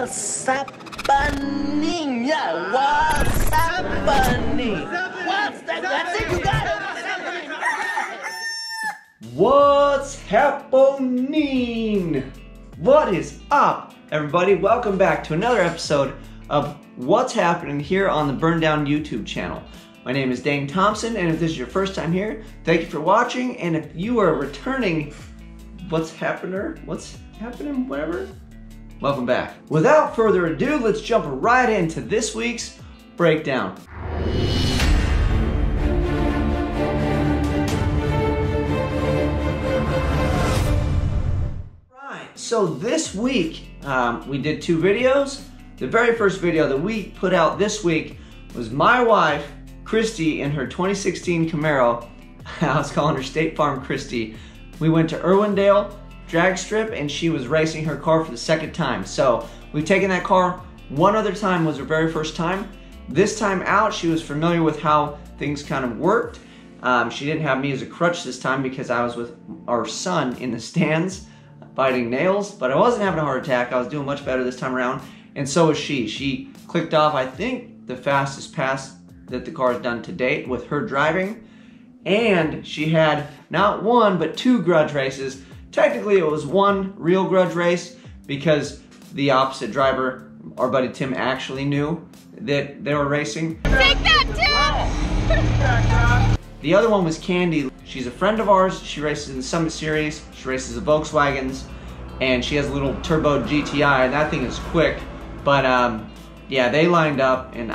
What's happening? Yeah, what's happening? What's that? That's it, you got it. What's happening? What is up, everybody? Welcome back to another episode of What's Happening here on the BurnDown YouTube channel. My name is Dane Thompson, and if this is your first time here, thank you for watching. And if you are returning, whatever, welcome back. Without further ado, let's jump right into this week's breakdown. Right, so this week we did two videos. The very first video that we put out this week was my wife, Kristis, in her 2016 Camaro. I was calling her State Farm Kristis. We went to Irwindale drag strip and she was racing her car for the second time. So we've taken that car. One other time was her very first time. This time out, she was familiar with how things kind of worked. She didn't have me as a crutch this time because I was with our son in the stands biting nails, but I wasn't having a heart attack. I was doing much better this time around, and so was she. She clicked off, I think, the fastest pass that the car has done to date with her driving, and she had not one, but two grudge races. Technically, it was one real grudge race because the opposite driver, our buddy Tim, actually knew that they were racing. Take that, Tim! The other one was Candy. She's a friend of ours. She races in the Summit Series. She races the Volkswagens, and she has a little turbo GTI, and that thing is quick. But yeah, they lined up, and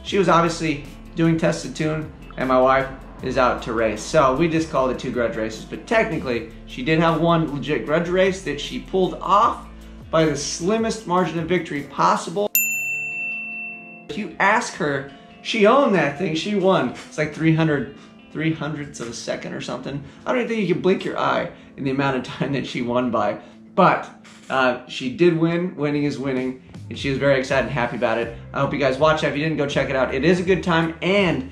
she was obviously doing test to tune, and my wife is out to race. So we just called it two grudge races, but technically she did have one legit grudge race that she pulled off by the slimmest margin of victory possible. If you ask her, she owned that thing, she won. It's like 300ths of a second or something. I don't even think you can blink your eye in the amount of time that she won by. But she did win. Winning is winning, and she was very excited and happy about it. I hope you guys watch that. If you didn't, go check it out. It is a good time, and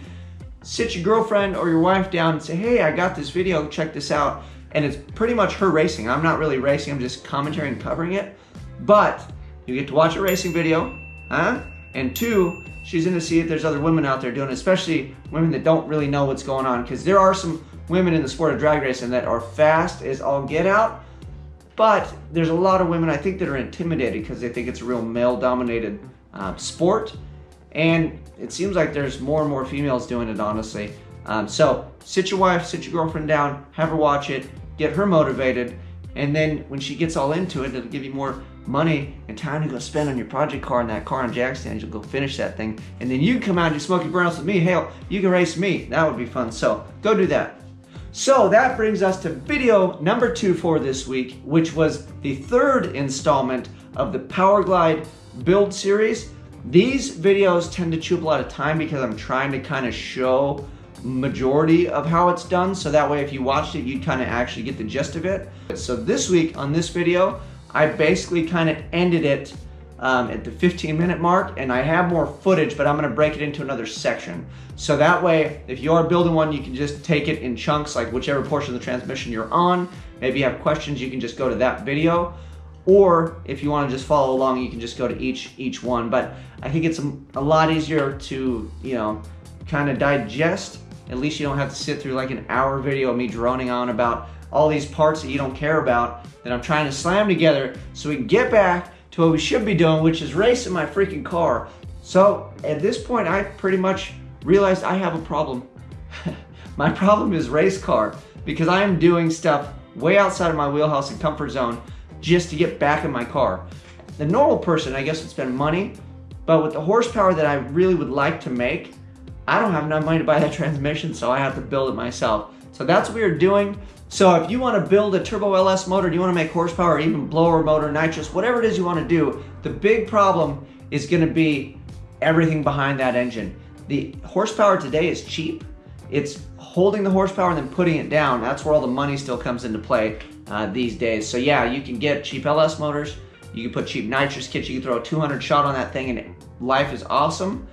sit your girlfriend or your wife down and say, hey, I got this video, check this out. And it's pretty much her racing. I'm not really racing, I'm just commentary and covering it. But you get to watch a racing video, huh? And two, she's in to see if there's other women out there doing it, especially women that don't really know what's going on, because there are some women in the sport of drag racing that are fast as all get out, but there's a lot of women, I think, that are intimidated because they think it's a real male-dominated sport. And it seems like there's more and more females doing it, honestly. So sit your wife, sit your girlfriend down, have her watch it, get her motivated, and then when she gets all into it, it'll give you more money and time to go spend on your project car and that car on jack stand. You'll go finish that thing, and then you can come out and do smoky burnouts with me. Hell, you can race me. That would be fun. So go do that. So that brings us to video number 2 for this week, which was the third installment of the Powerglide Build series. These videos tend to chew up a lot of time because I'm trying to kind of show majority of how it's done, so that way if you watched it, you'd kind of actually get the gist of it. So this week on this video, I basically kind of ended it at the 15-minute mark, and I have more footage, but I'm gonna break it into another section. So that way, if you are building one, you can just take it in chunks, like whichever portion of the transmission you're on. Maybe you have questions, you can just go to that video. Or if you want to just follow along, you can just go to each one. But I think it's a lot easier to, kind of digest. At least you don't have to sit through like an hour video of me droning on about all these parts that you don't care about that I'm trying to slam together so we can get back to what we should be doing, which is racing my freaking car. So at this point, I pretty much realized I have a problem. My problem is race car, because I am doing stuff way outside of my wheelhouse and comfort zone just to get back in my car. The normal person, I guess, would spend money, but with the horsepower that I really would like to make, I don't have enough money to buy that transmission, so I have to build it myself. So that's what we are doing. So if you want to build a turbo LS motor, do you want to make horsepower, or even blower motor, nitrous, whatever it is you want to do, the big problem is going to be everything behind that engine. The horsepower today is cheap. It's holding the horsepower and then putting it down. That's where all the money still comes into play these days. So yeah, you can get cheap LS motors, you can put cheap nitrous kits, you can throw a 200 shot on that thing and life is awesome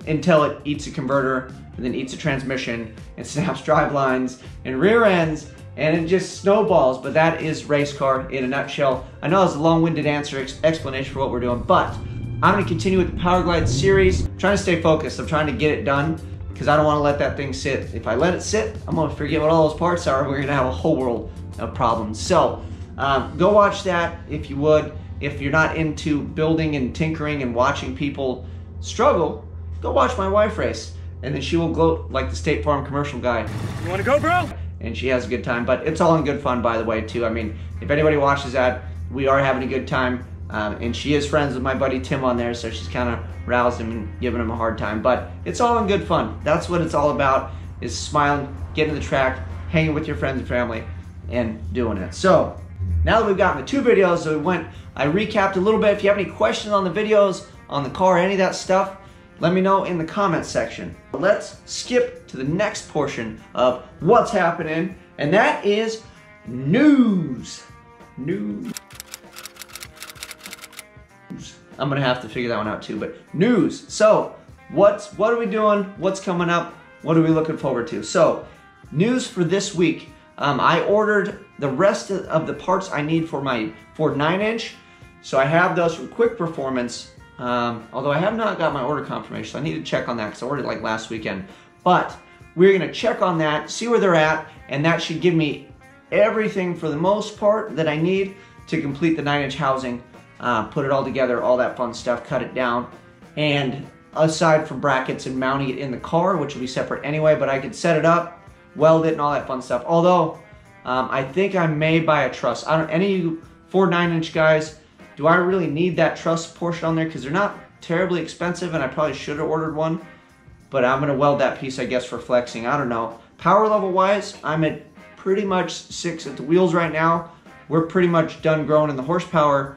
until it eats a converter and then eats a transmission and snaps drive lines and rear ends and it just snowballs. But that is race car in a nutshell. I know it's a long-winded explanation for what we're doing, but I'm going to continue with the Powerglide series. I'm trying to stay focused. I'm trying to get it done because I don't want to let that thing sit. If I let it sit, I'm going to forget what all those parts are. We're going to have a whole world of problems. So go watch that if you would. If you're not into building and tinkering and watching people struggle, go watch my wife race. And then she will gloat like the State Farm commercial guy. You want to go, bro? And she has a good time. But it's all in good fun, by the way, too. I mean, if anybody watches that, we are having a good time. And she is friends with my buddy Tim on there, so she's kind of roused him and giving him a hard time. But it's all in good fun. That's what it's all about, is smiling, getting to the track, hanging with your friends and family, and doing it. So now that we've gotten the 2 videos, I recapped a little bit. If you have any questions on the videos, on the car, any of that stuff, let me know in the comments section. Let's skip to the next portion of what's happening, and that is news. I'm gonna have to figure that one out too, but news. So what are we doing? What's coming up? What are we looking forward to? So news for this week. I ordered the rest of the parts I need for my Ford 9-inch. So I have those from Quick Performance, although I have not got my order confirmation. So I need to check on that because I ordered it like last weekend. But we're gonna check on that, see where they're at, and that should give me everything for the most part that I need to complete the 9-inch housing. Put it all together, all that fun stuff, cut it down. And aside from brackets and mounting it in the car, which will be separate anyway, but I could set it up, weld it, and all that fun stuff. Although, I think I may buy a truss. Any of you Ford 9-inch guys, do I really need that truss portion on there? Because they're not terribly expensive, and I probably should have ordered one. But I'm going to weld that piece, I guess, for flexing. I don't know. Power level-wise, I'm at pretty much 6 at the wheels right now. We're pretty much done growing in the horsepower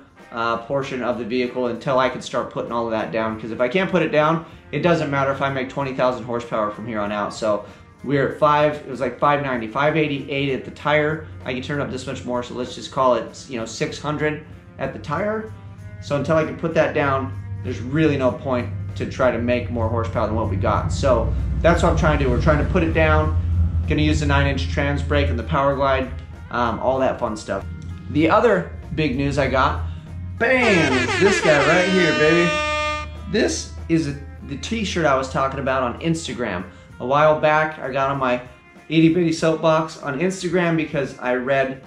portion of the vehicle until I can start putting all of that down, because if I can't put it down, it doesn't matter if I make 20,000 horsepower from here on out. So we're at it was like 590, 588 at the tire. I can turn it up this much more, so let's just call it 600 at the tire. So until I can put that down, there's really no point to try to make more horsepower than what we got. So that's what I'm trying to do. We're trying to put it down. Gonna use the 9-inch trans brake and the Powerglide, all that fun stuff. The other big news I got, bam, is this guy right here, baby. This is the t-shirt I was talking about on Instagram. A while back, I got on my itty bitty soapbox on Instagram because I read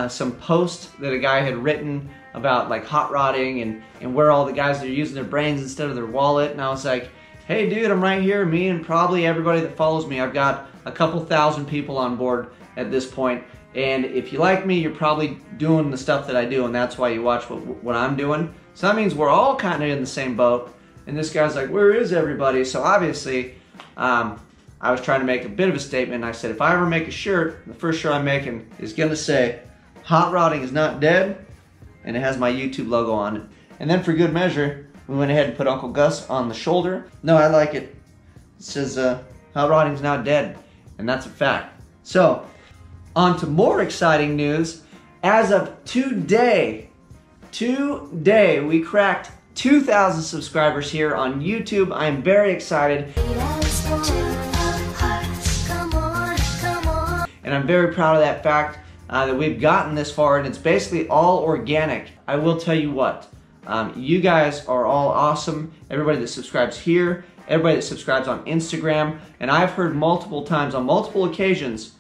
some posts that a guy had written about like hot rodding and where all the guys are using their brains instead of their wallet. And I was like, hey dude, I'm right here. Me and probably everybody that follows me. I've got a couple thousand people on board at this point. And if you like me, you're probably doing the stuff that I do, and that's why you watch what I'm doing. So that means we're all kind of in the same boat. And this guy's like, where is everybody? So obviously, I was trying to make a bit of a statement. I said, if I ever make a shirt, the first shirt I'm making is gonna say, hot rodding is not dead, and it has my YouTube logo on it. And then for good measure, we went ahead and put Uncle Gus on the shoulder. No, I like it. It says, hot rodding is not dead, and that's a fact. So, on to more exciting news. As of today, we cracked 2,000 subscribers here on YouTube. I'm very excited. And I'm very proud of that fact that we've gotten this far, and it's basically all organic. I will tell you what, you guys are all awesome. Everybody that subscribes here, everybody that subscribes on Instagram, and I've heard multiple times on multiple occasions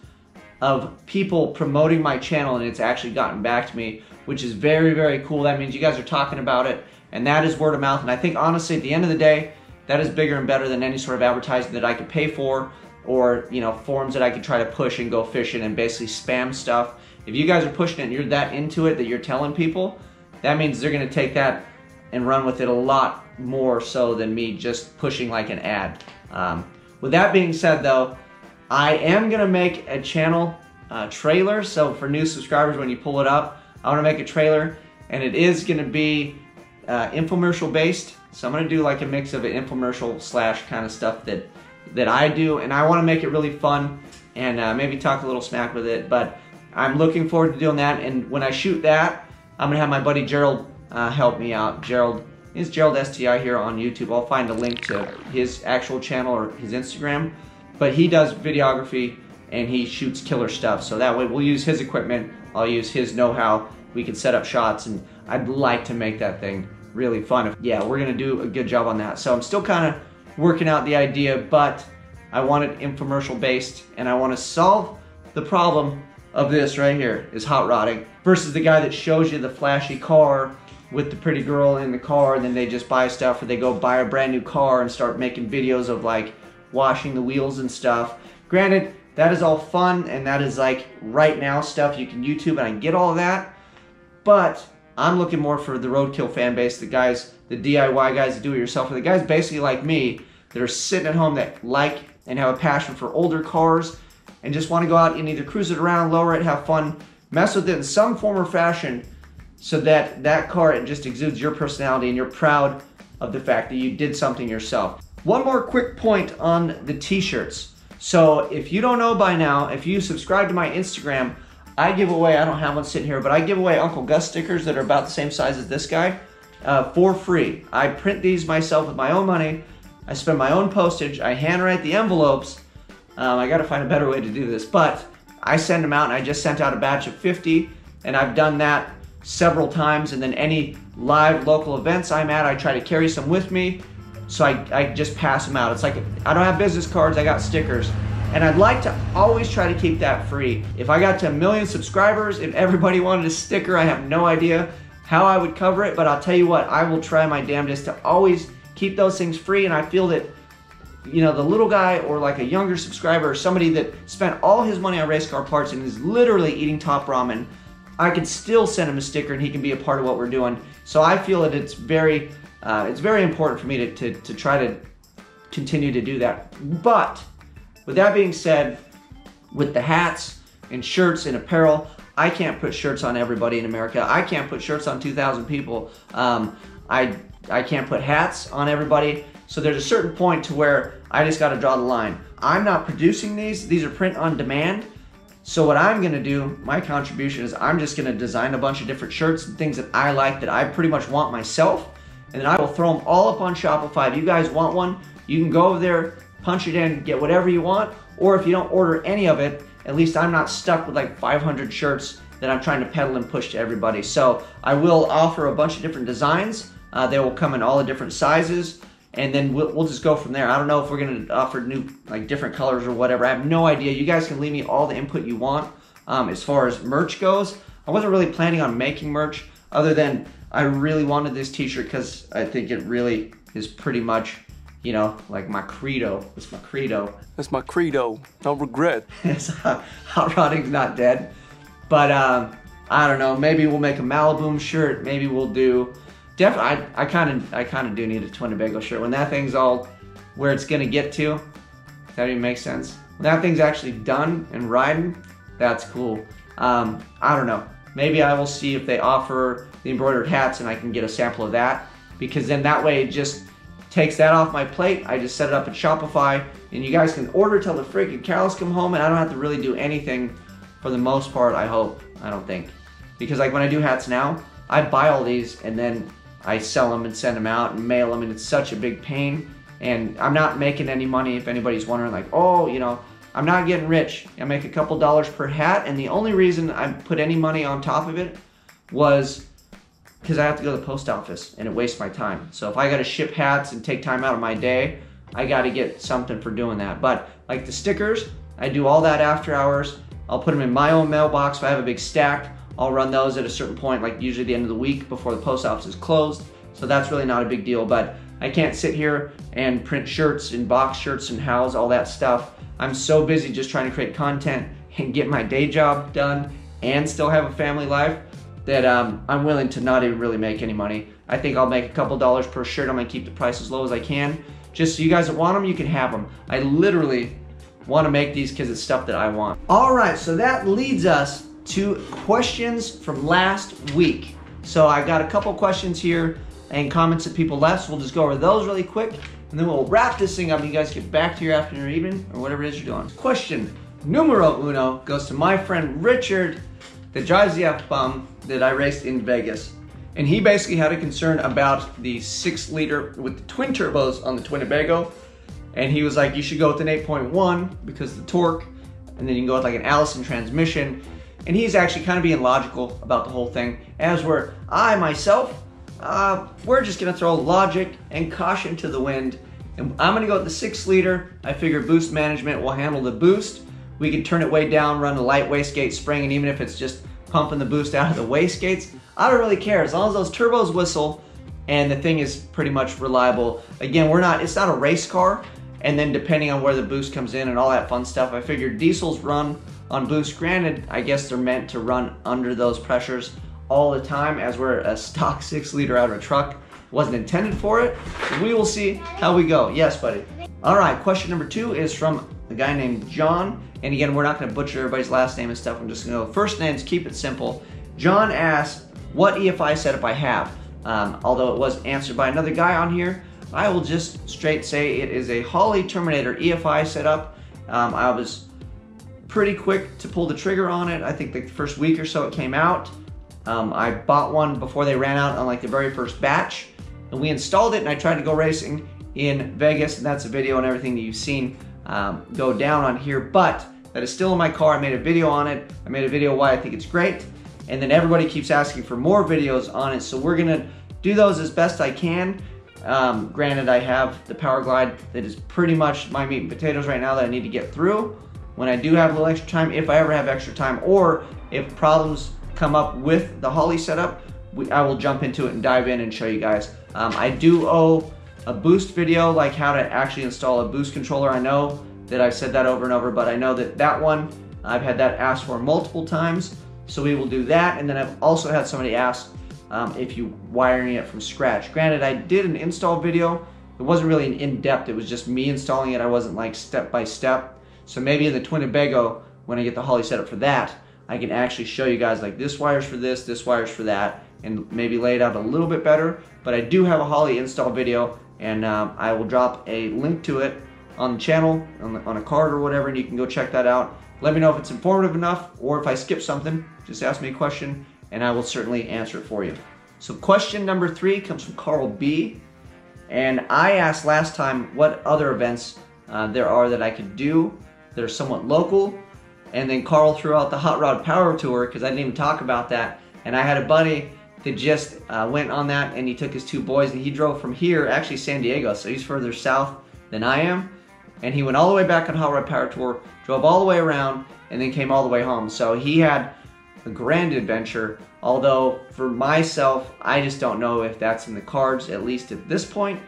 of people promoting my channel, and it's actually gotten back to me, which is very, very cool. That means you guys are talking about it, and that is word of mouth. And I think honestly, at the end of the day, that is bigger and better than any sort of advertising that I could pay for, or forums that I could try to push and go fishing and basically spam stuff. If you guys are pushing it and you're that into it that you're telling people, that means they're gonna take that and run with it a lot more so than me just pushing like an ad. With that being said though, I am gonna make a channel trailer. So for new subscribers, when you pull it up, I wanna make a trailer, and it is gonna be infomercial based. So I'm gonna do like a mix of an infomercial slash kind of stuff that I do, and I wanna make it really fun and maybe talk a little smack with it. But I'm looking forward to doing that, and when I shoot that, I'm gonna have my buddy Gerald help me out. Gerald is Gerald STI here on YouTube. I'll find a link to his actual channel or his Instagram. But he does videography and he shoots killer stuff. So that way we'll use his equipment, I'll use his know-how, we can set up shots, and I'd like to make that thing really fun. Yeah, we're gonna do a good job on that. So I'm still kind of working out the idea, but I want it infomercial based, and I want to solve the problem of this right here, is hot rodding, versus the guy that shows you the flashy car with the pretty girl in the car, and then they just buy stuff, or they go buy a brand new car and start making videos of like washing the wheels and stuff. Granted, that is all fun, and that is like right now stuff you can YouTube, and I get all of that, but I'm looking more for the roadkill fan base, the guys, the DIY guys, the do-it-yourself, the guys basically like me that are sitting at home that like and have a passion for older cars and just want to go out and either cruise it around, lower it, have fun, mess with it in some form or fashion, so that that car, it just exudes your personality and you're proud of the fact that you did something yourself. One more quick point on the t-shirts. So if you don't know by now, if you subscribe to my Instagram, I give away, I don't have one sitting here, but I give away Uncle Gus stickers that are about the same size as this guy for free. I print these myself with my own money. I spend my own postage, I handwrite the envelopes. I gotta find a better way to do this, but I send them out, and I just sent out a batch of 50, and I've done that several times, and then any live local events I'm at, I try to carry some with me, so I just pass them out. It's like, I don't have business cards, I got stickers, and I'd like to always try to keep that free. If I got to 1 million subscribers, if everybody wanted a sticker, I have no idea how I would cover it, but I'll tell you what, I will try my damnedest to always keep those things free. And I feel that, you know, the little guy or like a younger subscriber or somebody that spent all his money on race car parts and is literally eating top ramen, I could still send him a sticker and he can be a part of what we're doing. So I feel that it's very important for me to try to continue to do that. But with that being said, with the hats and shirts and apparel, I can't put shirts on everybody in America. I can't put shirts on 2,000 people. I can't put hats on everybody. So there's a certain point to where I just got to draw the line. I'm not producing these are print on demand. So what I'm gonna do, my contribution is I'm just gonna design a bunch of different shirts and things that I like, that I pretty much want myself, and then I will throw them all up on Shopify. If you guys want one, you can go over there, punch it in, get whatever you want, or if you don't order any of it, at least I'm not stuck with like 500 shirts that I'm trying to peddle and push to everybody. So I will offer a bunch of different designs. They will come in all the different sizes, and then we'll just go from there. I don't know if we're gonna offer new, like different colors or whatever. I have no idea. You guys can leave me all the input you want. As far as merch goes, I wasn't really planning on making merch, other than I really wanted this t-shirt because I think it really is pretty much, you know, like my credo. It's my credo. That's my credo. No regret. Hot rodding's not dead. But I don't know, maybe we'll make a Malibu shirt, maybe we'll do, definitely, I kind of do need a Twinnebago shirt. When that thing's all where it's gonna get to, if that even makes sense. When that thing's actually done and riding, that's cool. I don't know, maybe I will see if they offer the embroidered hats and I can get a sample of that, because then that way it just takes that off my plate. I just set it up at Shopify, and you guys can order till the freaking cows come home, and I don't have to really do anything for the most part, I hope. I don't think. Because like when I do hats now, I buy all these and then I sell them and send them out and mail them, and it's such a big pain. And I'm not making any money, if anybody's wondering, like, oh, you know, I'm not getting rich. I make a couple dollars per hat, and the only reason I put any money on top of it was because I have to go to the post office and it wastes my time. So if I gotta ship hats and take time out of my day, I gotta get something for doing that. But like the stickers, I do all that after hours. I'll put them in my own mailbox. If I have a big stack, I'll run those at a certain point, like usually the end of the week before the post office is closed. So that's really not a big deal, but I can't sit here and print shirts and box shirts and house all that stuff. I'm so busy just trying to create content and get my day job done and still have a family life that I'm willing to not even really make any money. I think I'll make a couple dollars per shirt. I'm gonna keep the price as low as I can. Just so you guys that want them, you can have them. I literally want to make these because it's stuff that I want. All right, so that leads us to questions from last week. So I got a couple questions here and comments that people left, so we'll just go over those really quick, and then we'll wrap this thing up and you guys get back to your afternoon or evening or whatever it is you're doing. Question numero uno goes to my friend Richard that drives the F-Bomb that I raced in Vegas. And he basically had a concern about the 6-liter with the twin turbos on the Twinnebago. And he was like, you should go with an 8.1 because the torque and then you can go with like an Allison transmission. And he's actually kind of being logical about the whole thing, as where I myself, we're just gonna throw logic and caution to the wind. And I'm gonna go with the 6 liter. I figure boost management will handle the boost. We can turn it way down, run a light wastegate spring, and even if it's just pumping the boost out of the wastegates, I don't really care. As long as those turbos whistle and the thing is pretty much reliable. Again, it's not a race car, and then depending on where the boost comes in and all that fun stuff, I figured diesels run on boost. Granted, I guess they're meant to run under those pressures all the time, as we're a stock 6 liter out of a truck. Wasn't intended for it. We will see how we go. Yes, buddy. All right, question number 2 is from a guy named John. And again, we're not gonna butcher everybody's last name and stuff. I'm just gonna go first names, keep it simple. John asked what EFI setup I have. Although it was answered by another guy on here, I will just straight say it is a Holley Terminator EFI setup. I was pretty quick to pull the trigger on it. I think the first week or so it came out. I bought one before they ran out on like the very first batch, and we installed it and I tried to go racing in Vegas, and that's a video and everything that you've seen go down on here, but that is still in my car. I made a video on it. I made a video why I think it's great, and then everybody keeps asking for more videos on it, so we're gonna do those as best I can. Granted, I have the Powerglide that is pretty much my meat and potatoes right now that I need to get through. When I do have a little extra time, if I ever have extra time, or if problems come up with the Holley setup, I will jump into it and dive in and show you guys. I do owe a boost video, like how to actually install a boost controller. I know that I've said that over and over, but I know that that one, I've had that asked for multiple times, so we will do that. And then I've also had somebody ask if you wiring it from scratch. Granted, I did an install video. It wasn't really an in-depth, it was just me installing it. I wasn't like step by step. So maybe in the Twinnebago, when I get the Holley set up for that, I can actually show you guys like this wire's for this wire's for that, and maybe lay it out a little bit better. But I do have a Holley install video, and I will drop a link to it on the channel, on a card or whatever, and you can go check that out. Let me know if it's informative enough, or if I skip something, just ask me a question, and I will certainly answer it for you. So question number 3 comes from Carl B. And I asked last time what other events there are that I could do that are somewhat local. And then Carl threw out the Hot Rod Power Tour, because I didn't even talk about that. And I had a buddy that just went on that, and he took his 2 boys, and he drove from here, actually San Diego, so he's further south than I am. And he went all the way back on Hot Rod Power Tour, drove all the way around, and then came all the way home. So he had a grand adventure, although for myself, I just don't know if that's in the cards, at least at this point.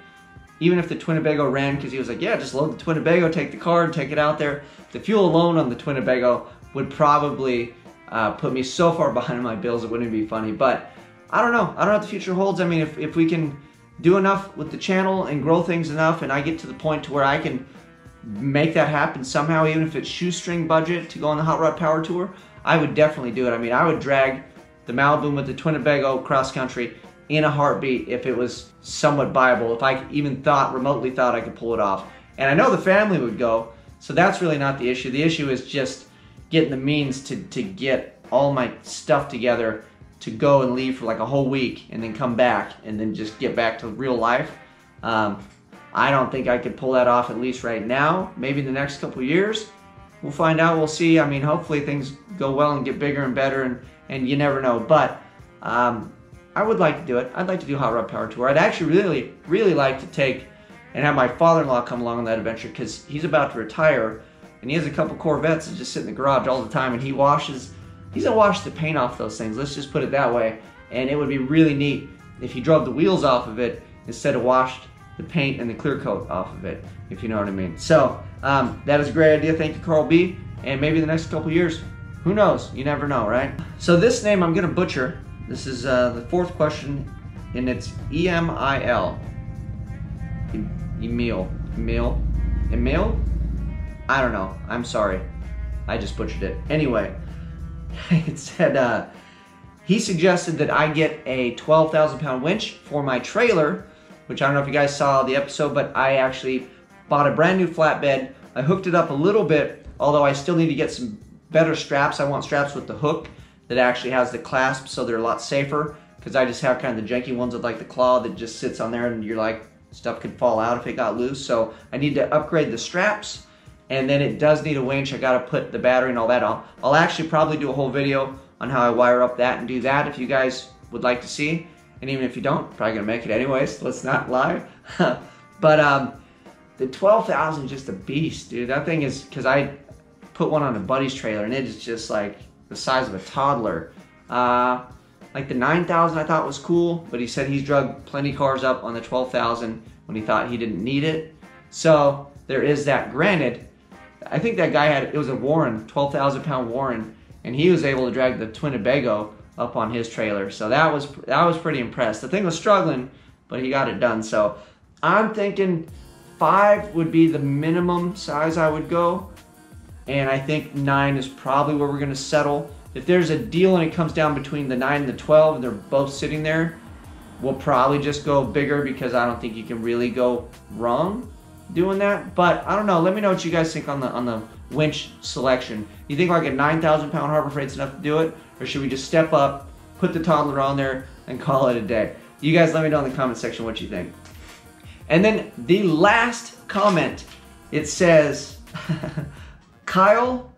Even if the Twinnebago ran, because he was like, yeah, just load the Twinnebago, take the card, take it out there. The fuel alone on the Twinnebago would probably put me so far behind my bills, it wouldn't be funny. But I don't know. I don't know what the future holds. I mean, if we can do enough with the channel and grow things enough, and I get to the point to where I can make that happen somehow, even if it's shoestring budget to go on the Hot Rod Power Tour, I would definitely do it. I mean, I would drag the Malibu with the Twinnebago cross country in a heartbeat if it was somewhat viable, if I even remotely thought I could pull it off. And I know the family would go, so that's really not the issue. The issue is just getting the means to get all my stuff together to go and leave for like a whole week and then come back and then just get back to real life. I don't think I could pull that off, at least right now. Maybe in the next couple years. We'll find out, we'll see. I mean, hopefully things go well and get bigger and better, and you never know. But I would like to do it. I'd like to do Hot Rod Power Tour. I'd actually really like to take and have my father-in-law come along on that adventure, because he's about to retire, and he has a couple Corvettes that just sit in the garage all the time, and he's gonna wash the paint off those things, let's just put it that way. And it would be really neat if he drove the wheels off of it instead of washed the paint and the clear coat off of it, if you know what I mean. So that is a great idea. Thank you, Carl B. And maybe the next couple years, who knows? You never know, right? So this name I'm gonna butcher. This is the 4th question, and it's E-M-I-L. Emil? I don't know. I'm sorry. I just butchered it. Anyway, it said he suggested that I get a 12,000-pound winch for my trailer, which I don't know if you guys saw the episode, but I actually bought a brand new flatbed. I hooked it up a little bit, although I still need to get some better straps. I want straps with the hook that actually has the clasp, so they're a lot safer, because I just have kind of the janky ones with like the claw that just sits on there, and you're like, stuff could fall out if it got loose. So I need to upgrade the straps, and then it does need a winch. I gotta put the battery and all that on. I'll actually probably do a whole video on how I wire up that and do that if you guys would like to see. And even if you don't, probably gonna make it anyways. Let's not lie. But the 12,000 is just a beast, dude. That thing is, because I put one on a buddy's trailer and it is just like the size of a toddler. Like the 9,000 I thought was cool, but he said he's drug plenty cars up on the 12,000 when he thought he didn't need it. So there is that. Granted, I think that guy had, it was a Warren, 12,000 pound Warren, and he was able to drag the Twinnebago up on his trailer. So that was pretty impressed. The thing was struggling, but he got it done. So I'm thinking 5 would be the minimum size I would go, and I think 9 is probably where we're gonna settle. If there's a deal and it comes down between the 9 and the 12 and they're both sitting there, we'll probably just go bigger because I don't think you can really go wrong doing that. But I don't know, let me know what you guys think on the winch selection. You think like a 9,000 pound Harbor Freight's enough to do it? Or should we just step up, put the toddler on there, and call it a day? You guys let me know in the comment section what you think. And then the last comment, it says, Kyle,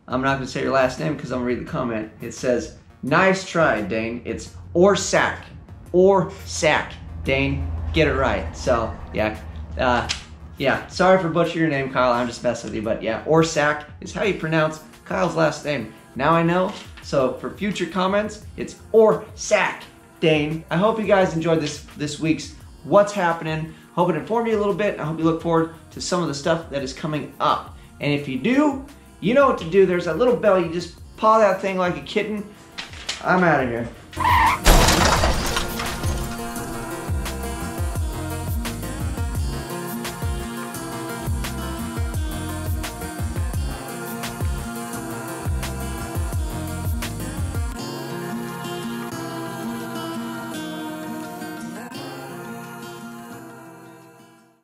I'm not gonna say your last name because I'm gonna read the comment. It says, nice try, Dane. It's or sack, Dane. Get it right. So yeah, sorry for butchering your name, Kyle. I'm just messing with you, but yeah, or sack is how you pronounce Kyle's last name. Now I know. So for future comments, it's or sack, Dane. I hope you guys enjoyed this week's What's Happening. Hope it informed you a little bit. I hope you look forward to some of the stuff that is coming up. And if you do, you know what to do. There's that little bell. You just paw that thing like a kitten. I'm out of here.